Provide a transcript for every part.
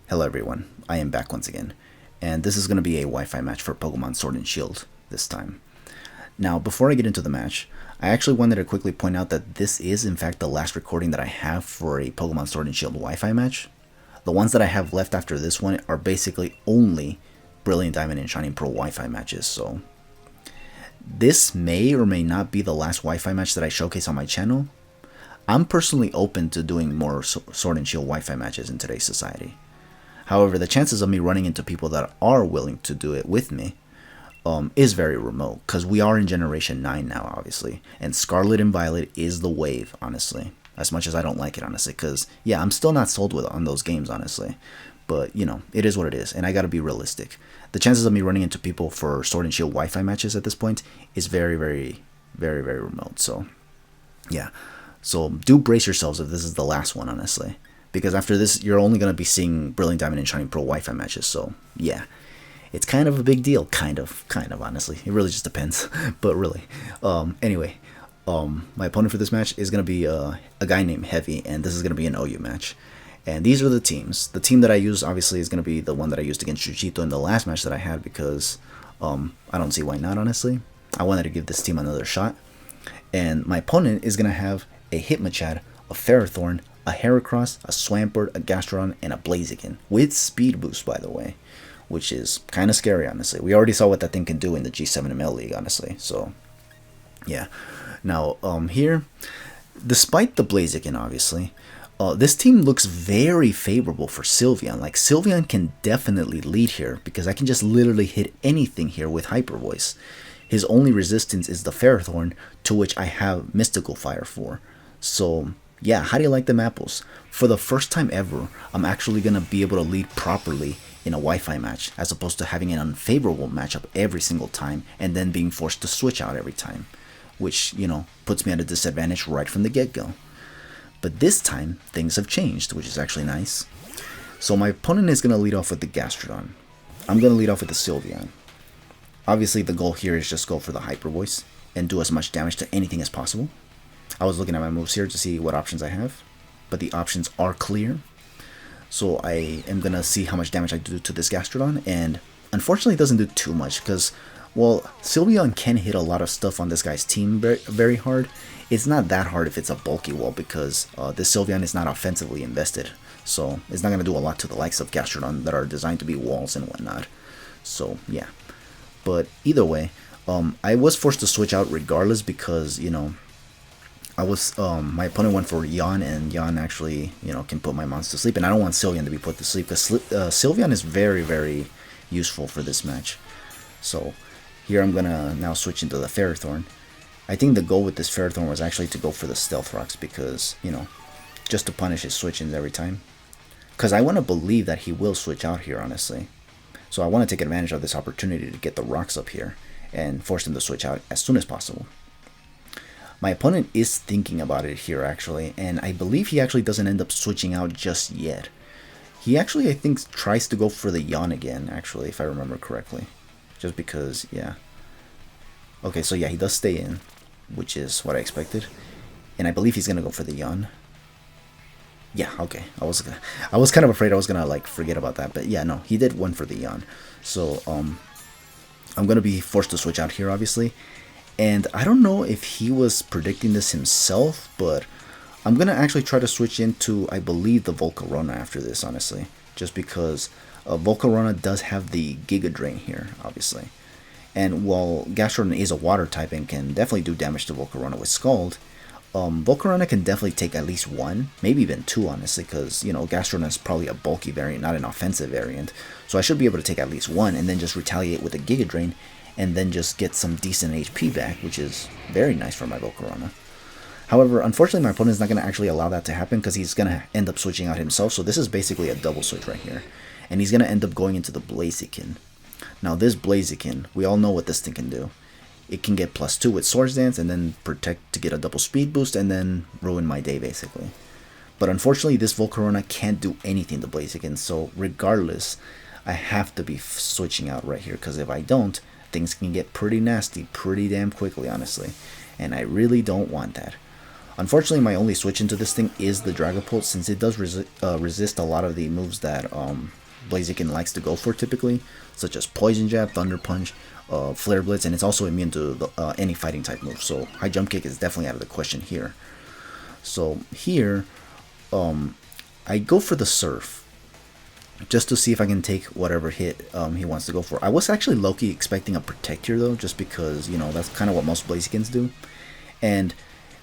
Hello everyone, I am back once again, and this is going to be a Wi-Fi match for Pokemon Sword and Shield this time. Now, before I get into the match, I actually wanted to quickly point out that this is in fact the last recording that I have for a Pokemon Sword and Shield Wi-Fi match. The ones that I have left after this one are basically only Brilliant Diamond and Shining Pearl Wi-Fi matches, so this may or may not be the last Wi-Fi match that I showcase on my channel. I'm personally open to doing more Sword and Shield Wi-Fi matches in today's society. However, the chances of me running into people that are willing to do it with me is very remote, because we are in Generation 9 now, obviously, and Scarlet and Violet is the wave, honestly, as much as I don't like it, honestly, because, yeah, I'm still not sold on those games, honestly, but, you know, it is what it is, and I gotta be realistic. The chances of me running into people for Sword and Shield Wi-Fi matches at this point is very, very, very, very remote, so, yeah. So, do brace yourselves if this is the last one, honestly. Because after this, you're only going to be seeing Brilliant Diamond and Shining Pearl Wi-Fi matches, so yeah. It's kind of a big deal, kind of, honestly. It really just depends, but really. Anyway, my opponent for this match is going to be a guy named Heavy, and this is going to be an OU match. And these are the teams. The team that I use, obviously, is going to be the one that I used against Chuchito in the last match that I had, because I don't see why not, honestly. I wanted to give this team another shot. And my opponent is going to have a Hitmonchan, a Ferrothorn, a Heracross, a Swampert, a Gastrodon, and a Blaziken, with Speed Boost, by the way, which is kind of scary, honestly. We already saw what that thing can do in the G7ML League, honestly, so, yeah. Now, here, despite the Blaziken, obviously, this team looks very favorable for Sylveon. Like, Sylveon can definitely lead here, because I can just literally hit anything here with Hyper Voice. His only resistance is the Ferrothorn, to which I have Mystical Fire for, so yeah, how do you like them apples? For the first time ever, I'm actually going to be able to lead properly in a Wi-Fi match, as opposed to having an unfavorable matchup every single time, and then being forced to switch out every time, which, you know, puts me at a disadvantage right from the get-go. But this time, things have changed, which is actually nice. So my opponent is going to lead off with the Gastrodon. I'm going to lead off with the Sylveon. Obviously, the goal here is just go for the Hyper Voice, and do as much damage to anything as possible. I was looking at my moves here to see what options I have, but the options are clear. So I am going to see how much damage I do to this Gastrodon, and unfortunately it doesn't do too much, because, well, Sylveon can hit a lot of stuff on this guy's team very, very hard. It's not that hard if it's a bulky wall, because this Sylveon is not offensively invested, so it's not going to do a lot to the likes of Gastrodon that are designed to be walls and whatnot. So, yeah. But either way, I was forced to switch out regardless, because, you know, my opponent went for Yawn, and Yawn actually, you know, can put my mons to sleep, and I don't want Sylveon to be put to sleep, because Sylveon is very, very useful for this match. So, here I'm gonna now switch into the Ferrothorn. I think the goal with this Ferrothorn was actually to go for the Stealth Rocks, because, you know, just to punish his switch-ins every time. Because I want to believe that he will switch out here, honestly. So I want to take advantage of this opportunity to get the rocks up here, and force him to switch out as soon as possible. My opponent is thinking about it here, actually, and I believe he actually doesn't end up switching out just yet. He actually, I think, tries to go for the Yawn again, actually, if I remember correctly. Just because, yeah. Okay, so yeah, he does stay in, which is what I expected. And I believe he's going to go for the Yawn. Yeah, okay. I was kind of afraid I was going to, like, forget about that. But yeah, no, he did one for the Yawn. So, I'm going to be forced to switch out here, obviously. And I don't know if he was predicting this himself, but I'm going to actually try to switch into, I believe, the Volcarona after this, honestly. Just because Volcarona does have the Giga Drain here, obviously. And while Gastrodon is a water type and can definitely do damage to Volcarona with Scald, Volcarona can definitely take at least one, maybe even two, honestly, because, you know, Gastrodon is probably a bulky variant, not an offensive variant. So I should be able to take at least one, and then just retaliate with a Giga Drain, and then just get some decent HP back, which is very nice for my Volcarona. However, unfortunately, my opponent is not going to actually allow that to happen, because he's going to end up switching out himself, so this is basically a double switch right here. And he's going to end up going into the Blaziken. Now, this Blaziken, we all know what this thing can do. It can get +2 with Swords Dance, and then Protect to get a double speed boost, and then ruin my day, basically. But unfortunately, this Volcarona can't do anything to Blaziken, so regardless, I have to be switching out right here, because if I don't, things can get pretty nasty pretty damn quickly, honestly, and I really don't want that. Unfortunately, my only switch into this thing is the Dragapult, since it does resist a lot of the moves that Blaziken likes to go for typically, such as Poison Jab, Thunder Punch, Flare Blitz, and it's also immune to any fighting type move. So High Jump Kick is definitely out of the question here. So here, I go for the Surf, just to see if I can take whatever hit he wants to go for. I was actually low-key expecting a Protect here though, just because, you know, that's kind of what most Blazikens do. And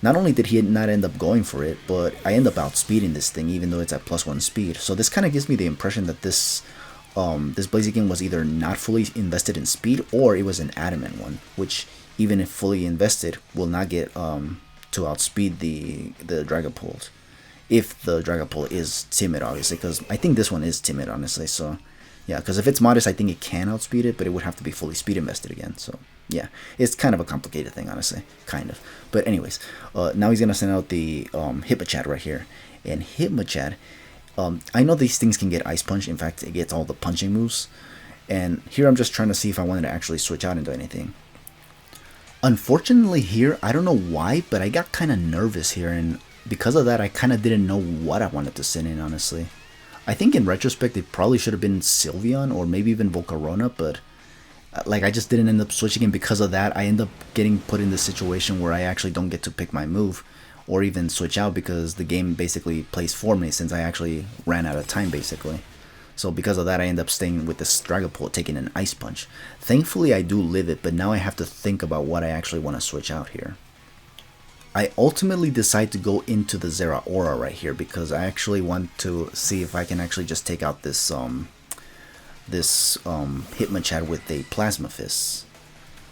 not only did he not end up going for it, but I end up outspeeding this thing even though it's at +1 speed. So this kind of gives me the impression that this Blaziken was either not fully invested in speed, or it was an adamant one, which even if fully invested will not get to outspeed the Dragapult. If the Dragapult is timid, obviously, because I think this one is timid, honestly. So yeah, because if it's modest, I think it can outspeed it, but it would have to be fully speed invested again. So yeah, it's kind of a complicated thing, honestly, kind of. But anyways, now he's gonna send out the Hitmonchan right here, and Hitmonchan, I know these things can get Ice Punch. In fact, it gets all the punching moves, and here I'm just trying to see if I wanted to actually switch out into anything. Unfortunately here, I don't know why, but I got kind of nervous here, and because of that, I kind of didn't know what I wanted to send in, honestly. I think in retrospect, it probably should have been Sylveon or maybe even Volcarona, but like I just didn't end up switching, and because of that, I end up getting put in this situation where I actually don't get to pick my move or even switch out because the game basically plays for me since I actually ran out of time, basically. So because of that, I end up staying with this Dragapult, taking an Ice Punch. Thankfully, I do live it, but now I have to think about what I actually want to switch out here. I ultimately decide to go into the Zeraora right here because I actually want to see if I can actually just take out this Hitmonchan with a Plasma Fist.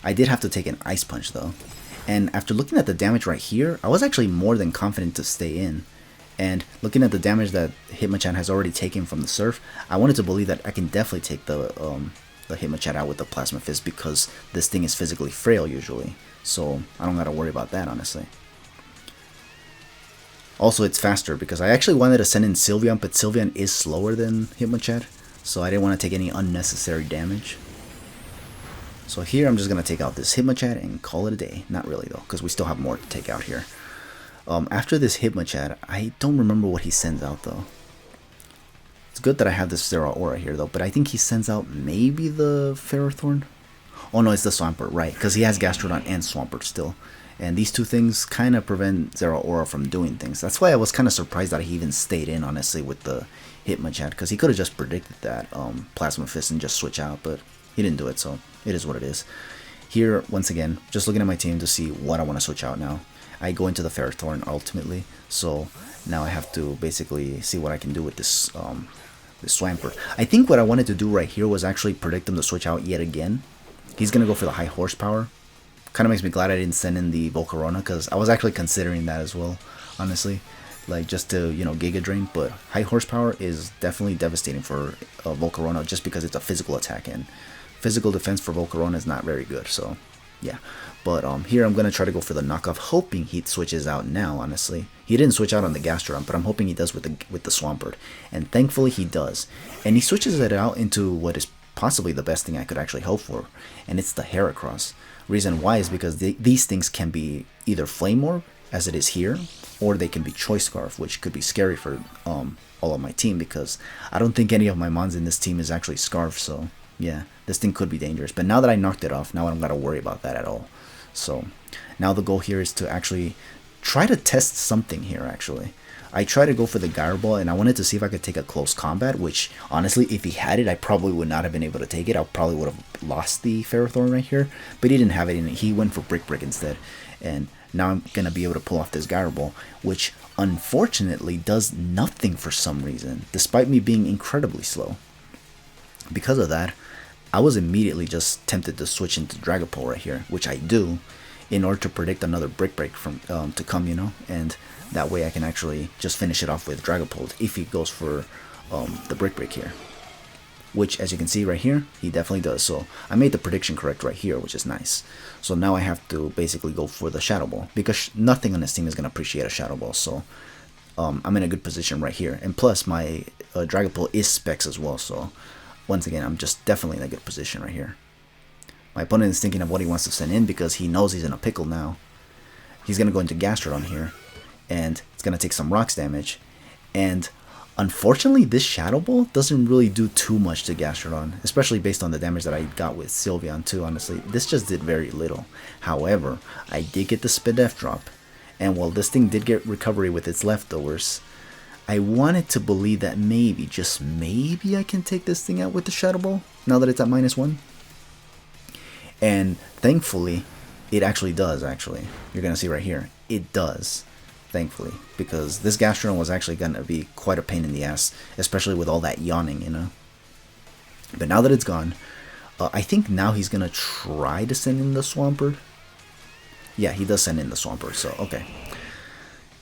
I did have to take an Ice Punch though, and after looking at the damage right here, I was actually more than confident to stay in. And looking at the damage that Hitmonchan has already taken from the Surf, I wanted to believe that I can definitely take the Hitmonchan out with the Plasma Fist because this thing is physically frail usually. So I don't gotta worry about that, honestly. Also, it's faster because I actually wanted to send in Sylveon, but Sylveon is slower than Hitmonchan, so I didn't want to take any unnecessary damage. So here I'm just going to take out this Hitmonchan and call it a day. Not really though, because we still have more to take out here. After this Hitmonchan, I don't remember what he sends out though. It's good that I have this Zeraora here though, but I think he sends out maybe the Ferrothorn? Oh no, it's the Swampert, right, because he has Gastrodon and Swampert still. And these two things kind of prevent Zeraora from doing things. That's why I was kind of surprised that he even stayed in, honestly, with the Hitmonchan, because he could have just predicted that Plasma Fist and just switch out, but he didn't do it, so it is what it is. Here, once again, just looking at my team to see what I want to switch out now. I go into the Ferrothorn ultimately, so now I have to basically see what I can do with this Swampert. I think what I wanted to do right here was actually predict him to switch out yet again. He's going to go for the high horsepower. Kind of makes me glad I didn't send in the Volcarona, because I was actually considering that as well, honestly, like just to, you know, Giga Drain. But high horsepower is definitely devastating for Volcarona just because it's a physical attack, and physical defense for Volcarona is not very good. So yeah, but here I'm gonna try to go for the knockoff, hoping he switches out now. Honestly, he didn't switch out on the Gastrodon, but I'm hoping he does with the Swampert, and thankfully he does, and he switches it out into what is possibly the best thing I could actually hope for, and it's the Heracross. Reason why is because these things can be either Flame Orb, as it is here, or they can be Choice Scarf, which could be scary for all of my team, because I don't think any of my mons in this team is actually Scarf, so yeah, this thing could be dangerous. But now that I knocked it off, now I don't gotta worry about that at all. So now the goal here is to actually try to test something here, actually. I tried to go for the Gyro Ball, and I wanted to see if I could take a close combat, which, honestly, if he had it, I probably would not have been able to take it. I probably would have lost the Ferrothorn right here, but he didn't have it in it. He went for Brick instead, and now I'm going to be able to pull off this Gyro Ball, which, unfortunately, does nothing for some reason, despite me being incredibly slow. Because of that, I was immediately just tempted to switch into Dragapult right here, which I do, in order to predict another Brick from to come, you know, and that way I can actually just finish it off with Dragapult if he goes for the Brick here. Which, as you can see right here, he definitely does. So I made the prediction correct right here, which is nice. So now I have to basically go for the Shadow Ball, because nothing on this team is going to appreciate a Shadow Ball. So I'm in a good position right here. And plus, my Dragapult is Specs as well. So once again, I'm just definitely in a good position right here. My opponent is thinking of what he wants to send in, because he knows he's in a pickle now. He's going to go into Gastrodon here. and it's going to take some rocks damage. And unfortunately, this Shadow Ball doesn't really do too much to Gastrodon, especially based on the damage that I got with Sylveon too, honestly. This just did very little. However, I did get the Spadef drop, and while this thing did get recovery with its leftovers, I wanted to believe that maybe, just maybe, I can take this thing out with the Shadow Ball, now that it's at -1. And thankfully, it actually does, actually. You're going to see right here. It does. Thankfully, because this Gastrodon was actually going to be quite a pain in the ass, especially with all that yawning, you know. But now that it's gone, I think now he's going to try to send in the Swampert. Yeah, he does send in the Swampert, so okay.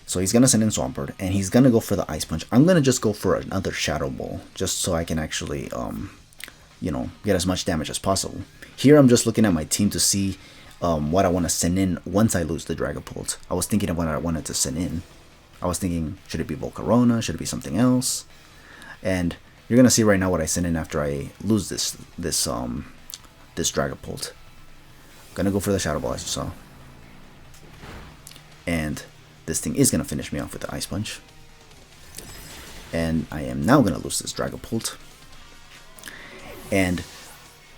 So he's going to send in Swampert, and he's going to go for the Ice Punch. I'm going to just go for another Shadow Ball, just so I can actually, you know, get as much damage as possible. Here I'm just looking at my team to see what I want to send in once I lose the Dragapult. I was thinking of what I wanted to send in. I was thinking, should it be Volcarona? Should it be something else? And you're gonna see right now what I send in after I lose this Dragapult. Gonna go for the Shadow Ball, as you saw. And this thing is gonna finish me off with the Ice Punch. And I am now gonna lose this Dragapult. And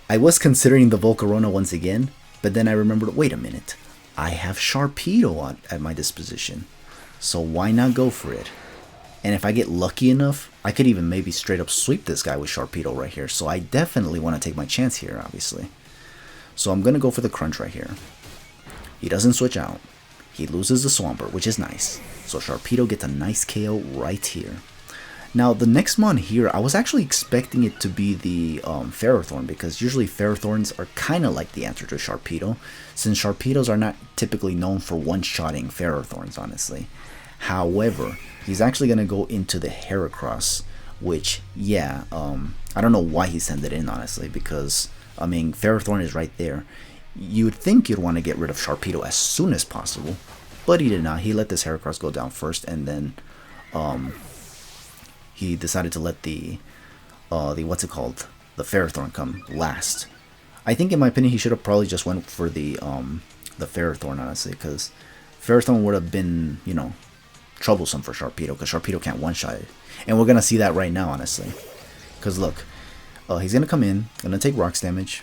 I was considering the Volcarona once again, but then I remembered, wait a minute, I have Sharpedo at my disposition, so why not go for it? And if I get lucky enough, I could even maybe straight up sweep this guy with Sharpedo right here, so I definitely want to take my chance here, obviously. So I'm going to go for the Crunch right here. He doesn't switch out. He loses the Swampert, which is nice. So Sharpedo gets a nice KO right here. Now, the next mon here, I was actually expecting it to be the Ferrothorn, because usually Ferrothorns are kind of like the answer to Sharpedo, since Sharpedos are not typically known for one-shotting Ferrothorns, honestly. However, he's actually going to go into the Heracross, which, yeah, I don't know why he sent it in, honestly, because, I mean, Ferrothorn is right there. You'd think you'd want to get rid of Sharpedo as soon as possible, but he did not. He let this Heracross go down first, and then, he decided to let the what's it called, the Ferrothorn come last. I think, in my opinion, he should have probably just went for the Ferrothorn, honestly, because Ferrothorn would have been, you know, troublesome for Sharpedo, because Sharpedo can't one-shot it. And we're gonna see that right now, honestly, because look, he's gonna come in, gonna take rocks damage,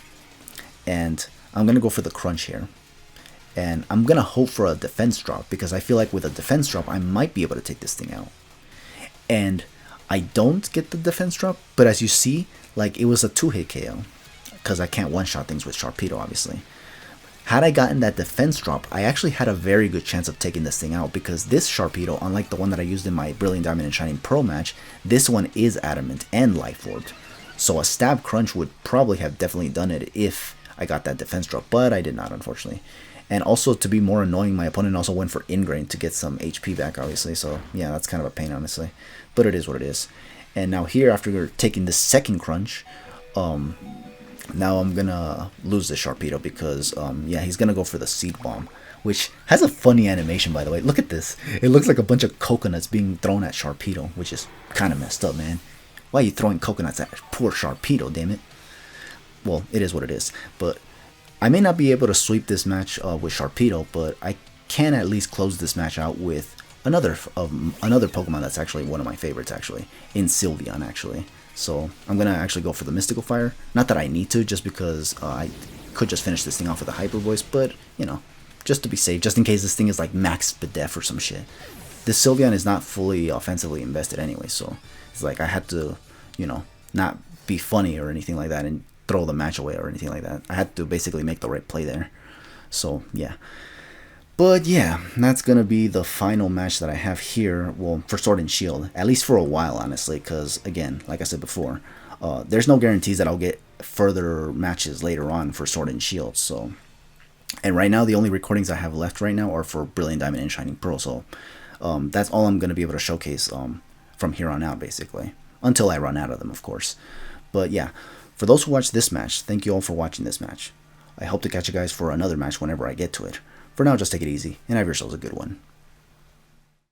and I'm gonna go for the Crunch here, and I'm gonna hope for a defense drop, because I feel like with a defense drop I might be able to take this thing out. And I don't get the defense drop, but as you see, like, it was a 2-hit KO, because I can't one-shot things with Sharpedo, obviously. Had I gotten that defense drop, I actually had a very good chance of taking this thing out, because this Sharpedo, unlike the one that I used in my Brilliant Diamond and Shining Pearl match, this one is Adamant and Life Orbed. So a Stab Crunch would probably have definitely done it if I got that defense drop, but I did not, unfortunately. And also, to be more annoying, my opponent also went for Ingrain to get some HP back, obviously. So, yeah, that's kind of a pain, honestly. But it is what it is. And now here, after taking the second Crunch, now I'm going to lose the Sharpedo because, yeah, he's going to go for the Seed Bomb, which has a funny animation, by the way. Look at this. It looks like a bunch of coconuts being thrown at Sharpedo, which is kind of messed up, man. Why are you throwing coconuts at poor Sharpedo, damn it? Well, it is what it is. But I may not be able to sweep this match with Sharpedo, but I can at least close this match out with another Pokemon that's actually one of my favorites, actually, in Sylveon, actually. So I'm going to actually go for the Mystical Fire. Not that I need to, just because I could just finish this thing off with a Hyper Voice, but, you know, just to be safe, just in case this thing is like Max Spadef or some shit. This Sylveon is not fully offensively invested anyway, so it's like I had to, you know, not be funny or anything like that and throw the match away or anything like that. I had to basically make the right play there. So, yeah. But, yeah, that's going to be the final match that I have here, well, for Sword and Shield, at least for a while, honestly, because, again, like I said before, there's no guarantees that I'll get further matches later on for Sword and Shield, so. And right now, the only recordings I have left right now are for Brilliant Diamond and Shining Pearl, so that's all I'm going to be able to showcase from here on out, basically, until I run out of them, of course. But, yeah. For those who watched this match, thank you all for watching this match. I hope to catch you guys for another match whenever I get to it. For now, just take it easy, and have yourselves a good one.